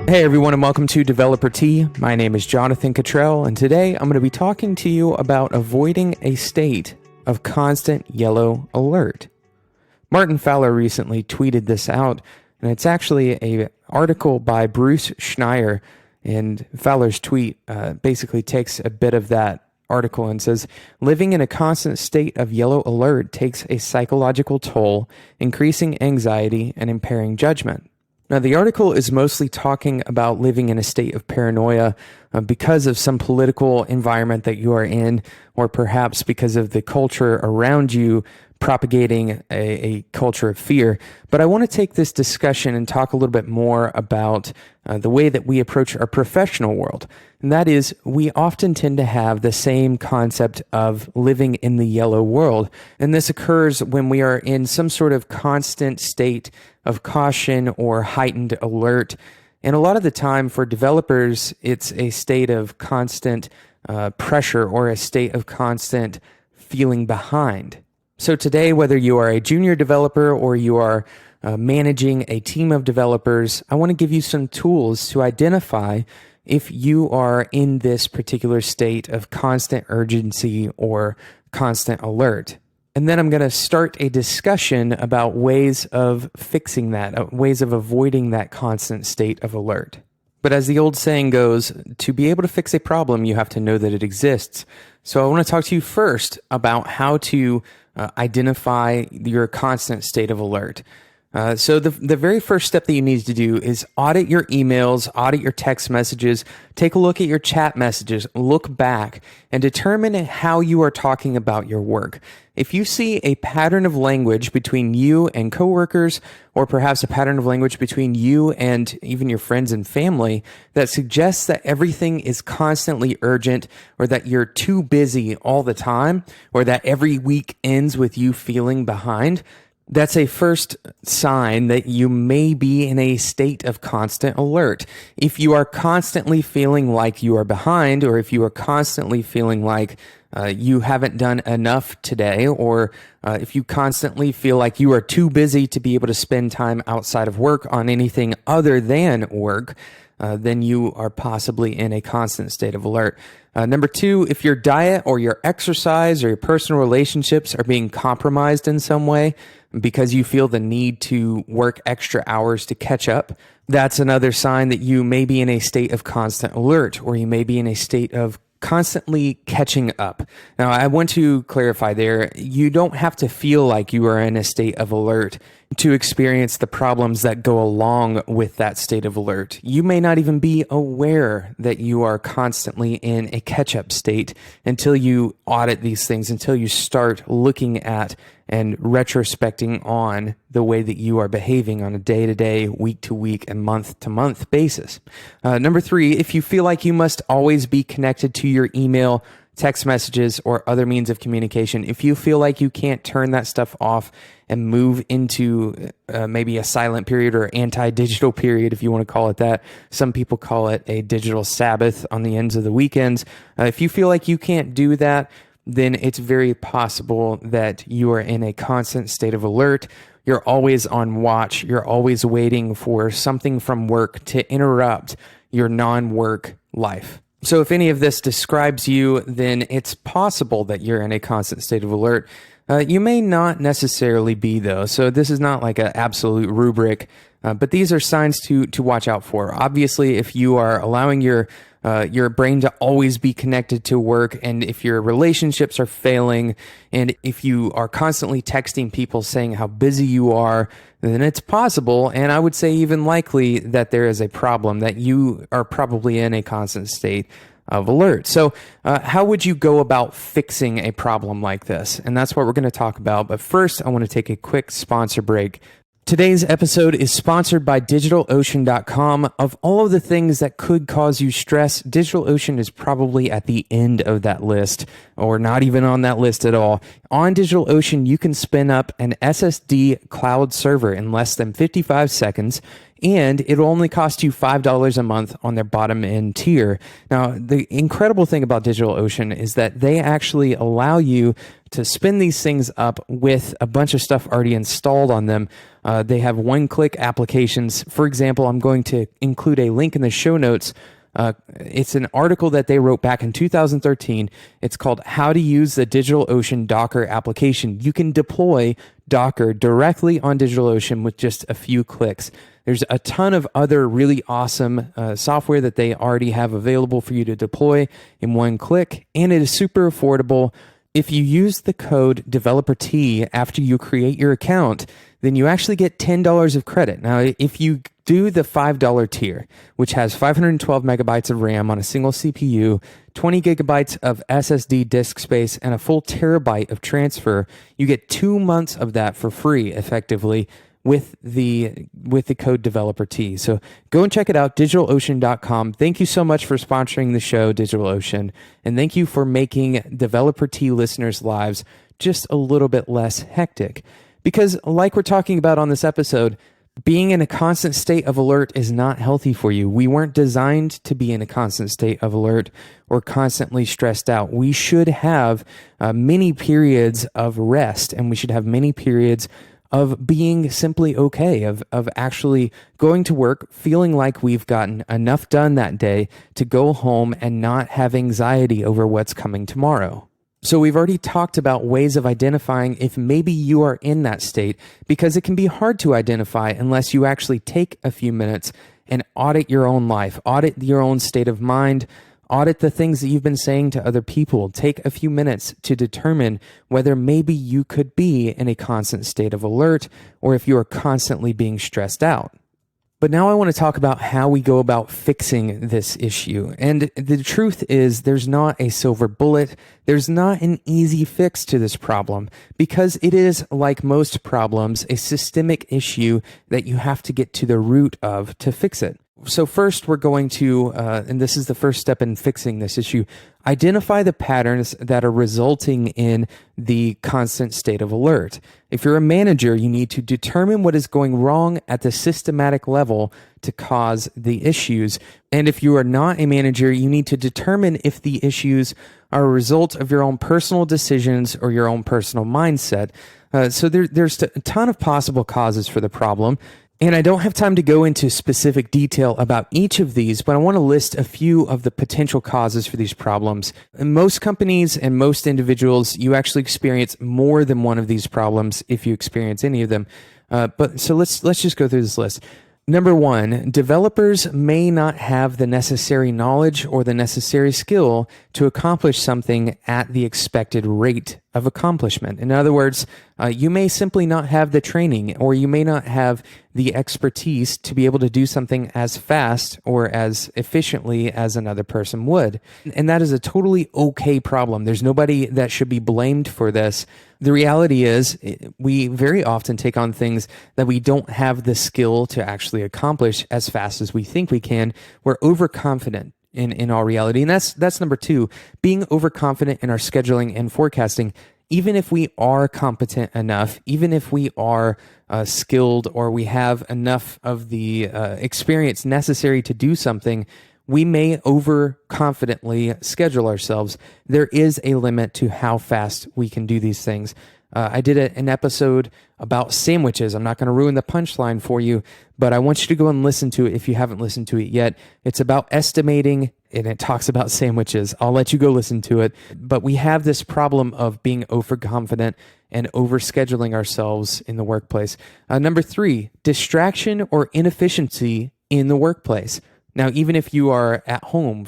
Hey everyone, and welcome to Developer Tea. My name is Jonathan Cottrell, and today I'm going to be talking to you about avoiding a state of constant yellow alert. Martin Fowler recently tweeted this out, and it's actually an article by Bruce Schneier, and Fowler's tweet basically takes a bit of that article and says, living in a constant state of yellow alert takes a psychological toll, increasing anxiety and impairing judgment. Now, the article is mostly talking about living in a state of paranoia because of some political environment that you are in, or perhaps because of the culture around you propagating a culture of fear. But I want to take this discussion and talk a little bit more about the way that we approach our professional world. And that is, we often tend to have the same concept of living in the yellow world. And this occurs when we are in some sort of constant state of caution or heightened alert. And a lot of the time for developers, it's a state of constant pressure or a state of constant feeling behind. So today, whether you are a junior developer or you are managing a team of developers, I want to give you some tools to identify if you are in this particular state of constant urgency or constant alert. And then I'm going to start a discussion about ways of fixing that, ways of avoiding that constant state of alert. But as the old saying goes, to be able to fix a problem, you have to know that it exists. So I want to talk to you first about how to identify your constant state of alert. So the very first step that you need to do is audit your emails, audit your text messages, take a look at your chat messages, look back, and determine how you are talking about your work. If you see a pattern of language between you and coworkers, or perhaps a pattern of language between you and even your friends and family that suggests that everything is constantly urgent, or that you're too busy all the time, or that every week ends with you feeling behind, that's a first sign that you may be in a state of constant alert. If you are constantly feeling like you are behind, or if you are constantly feeling like you haven't done enough today, or if you constantly feel like you are too busy to be able to spend time outside of work on anything other than work, then you are possibly in a constant state of alert. Number two, if your diet or your exercise or your personal relationships are being compromised in some way because you feel the need to work extra hours to catch up, that's another sign that you may be in a state of constant alert, or you may be in a state of constantly catching up. Now, I want to clarify there, you don't have to feel like you are in a state of alert to experience the problems that go along with that state of alert. You may not even be aware that you are constantly in a catch-up state until you audit these things, until you start looking at and retrospecting on the way that you are behaving on a day-to-day, week-to-week, and month-to-month basis. Number three, if you feel like you must always be connected to your email, text messages, or other means of communication, if you feel like you can't turn that stuff off and move into maybe a silent period or anti-digital period, if you want to call it that. Some people call it a digital Sabbath on the ends of the weekends. If you feel like you can't do that, then it's very possible that you are in a constant state of alert. You're always on watch. You're always waiting for something from work to interrupt your non-work life. So if any of this describes you, then it's possible that you're in a constant state of alert. You may not necessarily be, though. So this is not like an absolute rubric, but these are signs to watch out for. Obviously, if you are allowing your brain to always be connected to work, and if your relationships are failing, and if you are constantly texting people saying how busy you are, then it's possible, and I would say even likely, that there is a problem, that you are probably in a constant state of alert. So how would you go about fixing a problem like this? And that's what we're going to talk about. But first, I want to take a quick sponsor break. Today's episode is sponsored by DigitalOcean.com. Of all of the things that could cause you stress, DigitalOcean is probably at the end of that list, or not even on that list at all. On DigitalOcean, you can spin up an SSD cloud server in less than 55 seconds. and it'll only cost you $5 a month on their bottom end tier. Now, the incredible thing about DigitalOcean is that they actually allow you to spin these things up with a bunch of stuff already installed on them. They have one-click applications. For example, I'm going to include a link in the show notes. It's an article that they wrote back in 2013. It's called How to Use the DigitalOcean Docker Application. You can deploy Docker directly on DigitalOcean with just a few clicks. There's a ton of other really awesome software that they already have available for you to deploy in one click, and it is super affordable. If you use the code DeveloperT after you create your account, then you actually get $10 of credit. Now, if you do the $5 tier, which has 512 megabytes of RAM on a single CPU, 20 gigabytes of SSD disk space, and a full terabyte of transfer, you get 2 months of that for free, effectively, with the code DeveloperT. So go and check it out, DigitalOcean.com. Thank you so much for sponsoring the show, DigitalOcean, and thank you for making DeveloperT listeners' lives just a little bit less hectic. Because like we're talking about on this episode, being in a constant state of alert is not healthy for you. We weren't designed to be in a constant state of alert or constantly stressed out. We should have many periods of rest, and we should have many periods of being simply okay, of actually going to work, feeling like we've gotten enough done that day to go home and not have anxiety over what's coming tomorrow. So we've already talked about ways of identifying if maybe you are in that state, because it can be hard to identify unless you actually take a few minutes and audit your own life, audit your own state of mind, audit the things that you've been saying to other people. Take a few minutes to determine whether maybe you could be in a constant state of alert or if you are constantly being stressed out. But now I want to talk about how we go about fixing this issue. And the truth is, there's not a silver bullet. There's not an easy fix to this problem, because it is, like most problems, a systemic issue that you have to get to the root of to fix it. So first, we're going to, and this is the first step in fixing this issue, identify the patterns that are resulting in the constant state of alert. If you're a manager, you need to determine what is going wrong at the systematic level to cause the issues. And if you are not a manager, you need to determine if the issues are a result of your own personal decisions or your own personal mindset. So there's a ton of possible causes for the problem. And I don't have time to go into specific detail about each of these, but I want to list a few of the potential causes for these problems. In most companies and most individuals, you actually experience more than one of these problems if you experience any of them. So let's just go through this list. Number one, developers may not have the necessary knowledge or the necessary skill to accomplish something at the expected rate of accomplishment. In other words, you may simply not have the training, or you may not have the expertise to be able to do something as fast or as efficiently as another person would. And that is a totally okay problem. There's nobody that should be blamed for this. The reality is, we very often take on things that we don't have the skill to actually accomplish as fast as we think we can. We're overconfident in all reality. And that's number two, being overconfident in our scheduling and forecasting. Even if we are competent enough, even if we are skilled, or we have enough of the experience necessary to do something, we may overconfidently schedule ourselves. There is a limit to how fast we can do these things. I did an episode about sandwiches. I'm not going to ruin the punchline for you, but I want you to go and listen to it if you haven't listened to it yet. It's about estimating, and it talks about sandwiches. I'll let you go listen to it. But we have this problem of being overconfident and overscheduling ourselves in the workplace. Number three, distraction or inefficiency in the workplace. Now, even if you are at home,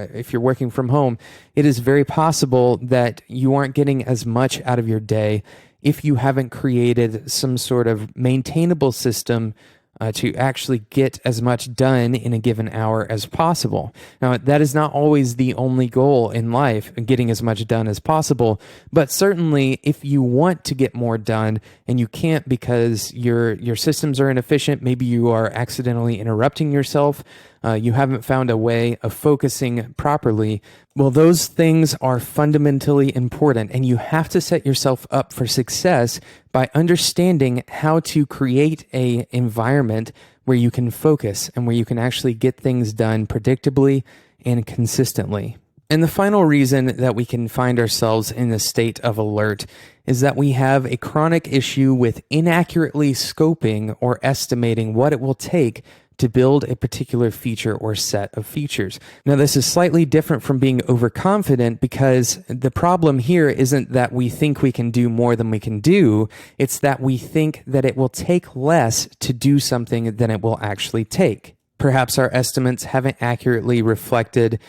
if you're working from home, it is very possible that you aren't getting as much out of your day if you haven't created some sort of maintainable system to actually get as much done in a given hour as possible. Now, that is not always the only goal in life, getting as much done as possible, but certainly if you want to get more done and you can't because your systems are inefficient, maybe you are accidentally interrupting yourself, you haven't found a way of focusing properly. Well, those things are fundamentally important, and you have to set yourself up for success by understanding how to create an environment where you can focus and where you can actually get things done predictably and consistently. And the final reason that we can find ourselves in the state of alert is that we have a chronic issue with inaccurately scoping or estimating what it will take to build a particular feature or set of features. Now, this is slightly different from being overconfident, because the problem here isn't that we think we can do more than we can do. It's that we think that it will take less to do something than it will actually take. Perhaps our estimates haven't accurately reflected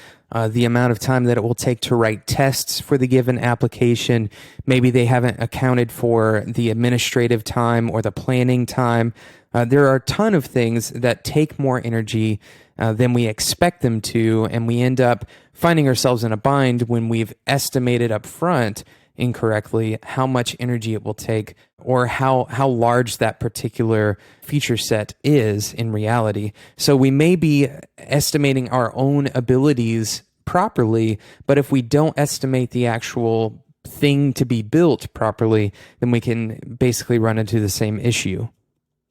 the amount of time that it will take to write tests for the given application. Maybe they haven't accounted for the administrative time or the planning time. There are a ton of things that take more energy than we expect them to, and we end up finding ourselves in a bind when we've estimated up front incorrectly how much energy it will take, or how large that particular feature set is in reality. So we may be estimating our own abilities properly, but if we don't estimate the actual thing to be built properly, then we can basically run into the same issue.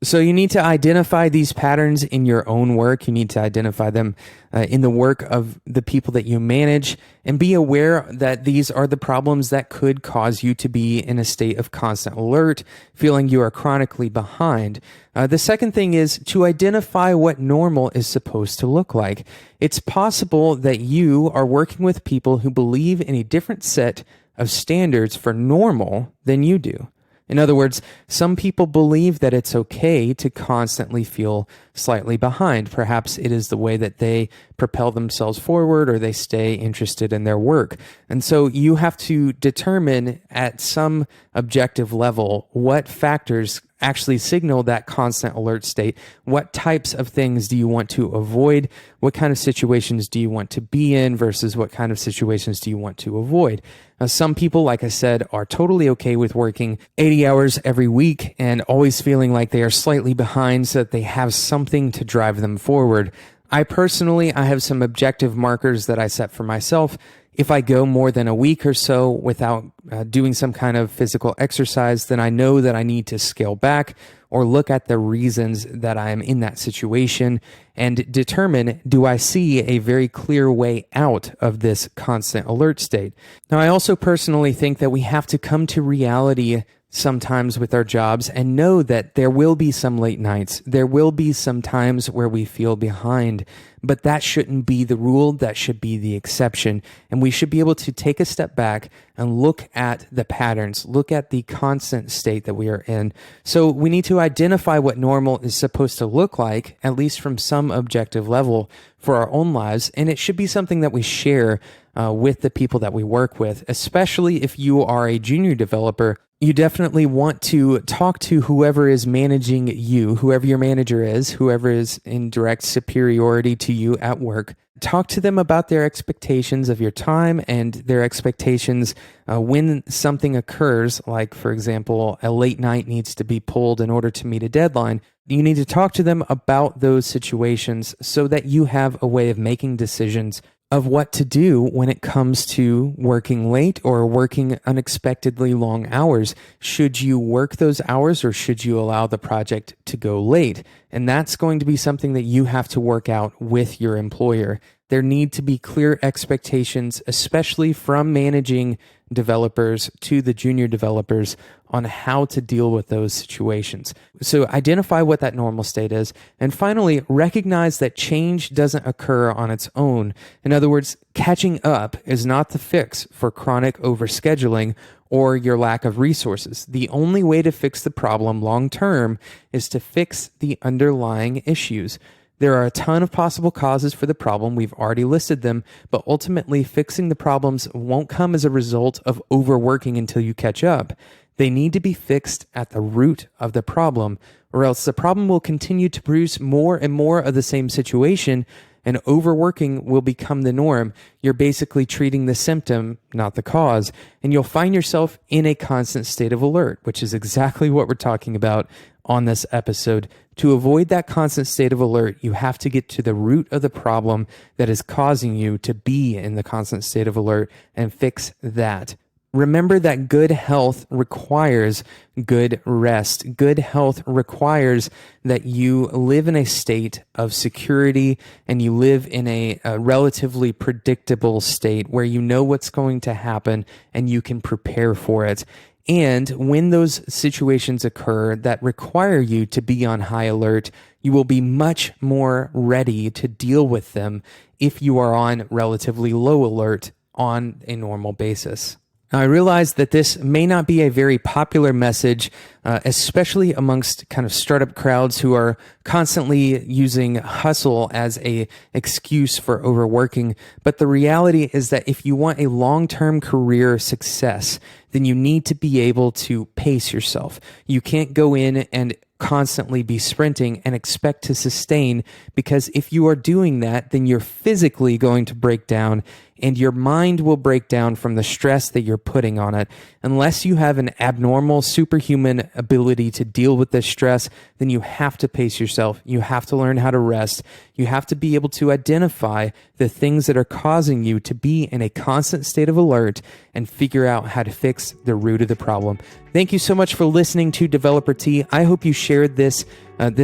So you need to identify these patterns in your own work. You need to identify them in the work of the people that you manage, and be aware that these are the problems that could cause you to be in a state of constant alert, feeling you are chronically behind. The second thing is to identify what normal is supposed to look like. It's possible that you are working with people who believe in a different set of standards for normal than you do. In other words, some people believe that it's okay to constantly feel slightly behind. Perhaps it is the way that they propel themselves forward, or they stay interested in their work. And so you have to determine at some objective level what factors actually signal that constant alert state. What types of things do you want to avoid? What kind of situations do you want to be in versus what kind of situations do you want to avoid? Some people, like I said, are totally okay with working 80 hours every week and always feeling like they are slightly behind so that they have something to drive them forward. I have some objective markers that I set for myself. If I go more than a week or so without doing some kind of physical exercise, then I know that I need to scale back or look at the reasons that I am in that situation and determine, do I see a very clear way out of this constant alert state? Now, I also personally think that we have to come to reality sometimes with our jobs and know that there will be some late nights. There will be some times where we feel behind, but that shouldn't be the rule. That should be the exception. And we should be able to take a step back and look at the patterns, look at the constant state that we are in. So we need to identify what normal is supposed to look like, at least from some objective level for our own lives. And it should be something that we share with the people that we work with, especially if you are a junior developer. You definitely want to talk to whoever is managing you, whoever your manager is, whoever is in direct superiority to you at work. Talk to them about their expectations of your time and their expectations when something occurs, like, for example, a late night needs to be pulled in order to meet a deadline. You need to talk to them about those situations so that you have a way of making decisions of what to do when it comes to working late or working unexpectedly long hours. Should you work those hours, or should you allow the project to go late? And that's going to be something that you have to work out with your employer. There need to be clear expectations, especially from managing developers to the junior developers, on how to deal with those situations. So identify what that normal state is. And finally, recognize that change doesn't occur on its own. In other words, catching up is not the fix for chronic overscheduling or your lack of resources. The only way to fix the problem long term is to fix the underlying issues. There are a ton of possible causes for the problem. We've already listed them, but ultimately fixing the problems won't come as a result of overworking until you catch up. They need to be fixed at the root of the problem, or else the problem will continue to produce more and more of the same situation, and overworking will become the norm. You're basically treating the symptom, not the cause, and you'll find yourself in a constant state of alert, which is exactly what we're talking about on this episode. To avoid that constant state of alert, you have to get to the root of the problem that is causing you to be in the constant state of alert and fix that. Remember that good health requires good rest. Good health requires that you live in a state of security and you live in a relatively predictable state where you know what's going to happen and you can prepare for it. And when those situations occur that require you to be on high alert, you will be much more ready to deal with them if you are on relatively low alert on a normal basis. Now, I realize that this may not be a very popular message, especially amongst kind of startup crowds who are constantly using hustle as an excuse for overworking. But the reality is that if you want a long-term career success, then you need to be able to pace yourself. You can't go in and constantly be sprinting and expect to sustain, because if you are doing that, then you're physically going to break down and your mind will break down from the stress that you're putting on it. Unless you have an abnormal, superhuman ability to deal with this stress, then you have to pace yourself. You have to learn how to rest. You have to be able to identify the things that are causing you to be in a constant state of alert and figure out how to fix the root of the problem. Thank you so much for listening to Developer Tea. I hope you shared this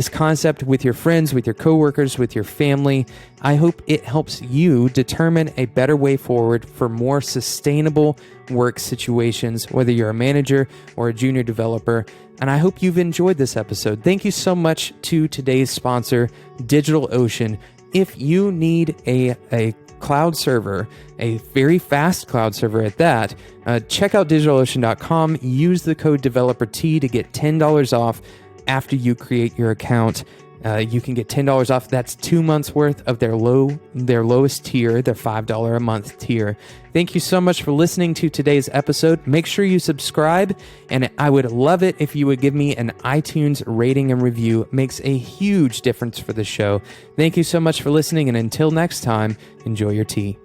concept with your friends, with your coworkers, with your family. I hope it helps you determine a better way forward for more sustainable work situations, whether you're a manager or a junior developer. And I hope you've enjoyed this episode. Thank you so much to today's sponsor, DigitalOcean. If you need a cloud server, a very fast cloud server at that, check out DigitalOcean.com. Use the code DeveloperT to get $10 off after you create your account. You can get $10 off. That's 2 months worth of their lowest tier, their $5 a month tier. Thank you so much for listening to today's episode. Make sure you subscribe, and I would love it if you would give me an iTunes rating and review. It makes a huge difference for the show. Thank you so much for listening, and until next time, enjoy your tea.